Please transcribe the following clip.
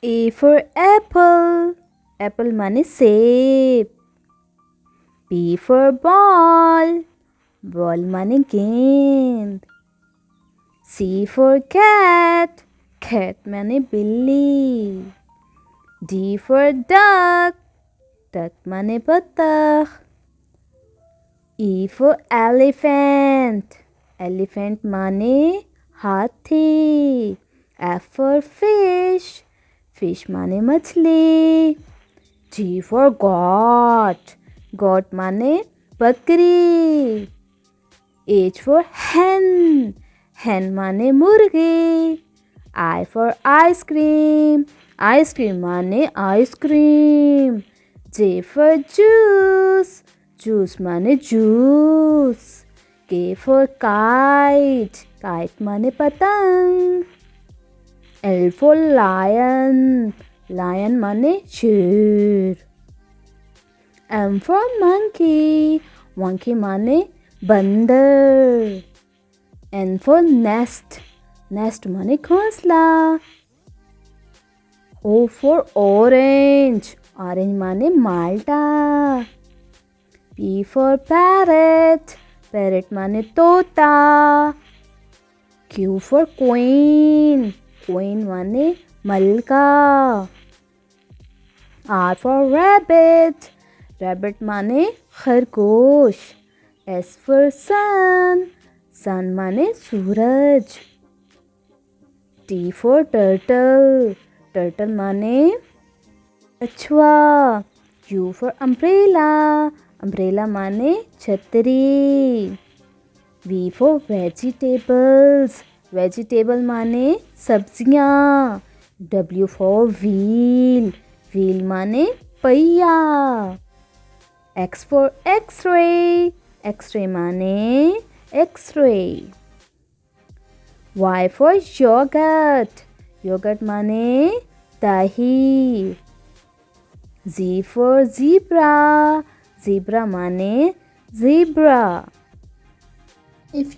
A for apple. Apple माने सेब. B for ball. Ball माने गेंद. C for cat. Cat माने बिल्ली. D for duck. Duck माने बत्तख. E for elephant. Elephant माने हाथी. F for fish. Fish माने मछली. G for goat. Goat माने बकरी. H for hen. Hen माने मुर्गी. I for ice cream. Ice cream माने ice cream. J for juice. Juice माने juice. K for kite. Kite माने पतंग. L for lion. Lion माने शेर. M for monkey. Monkey माने बंदर. N for nest. Nest माने घोंसला. O for orange. Orange माने माल्टा. P for parrot. Parrot माने तोता. Q for queen. Queen माने मलका. R for rabbit. Rabbit माने खरगोश. S for sun. Sun माने सूरज. T for turtle. Turtle माने कछुआ. U for umbrella. Umbrella माने छतरी. V for vegetables. Vegetable माने सब्जियां. W for wheel. Wheel माने पहिया. X for X-ray. X-ray माने X-ray. Y for yogurt. Yogurt माने दही. Z for zebra. Zebra माने zebra. If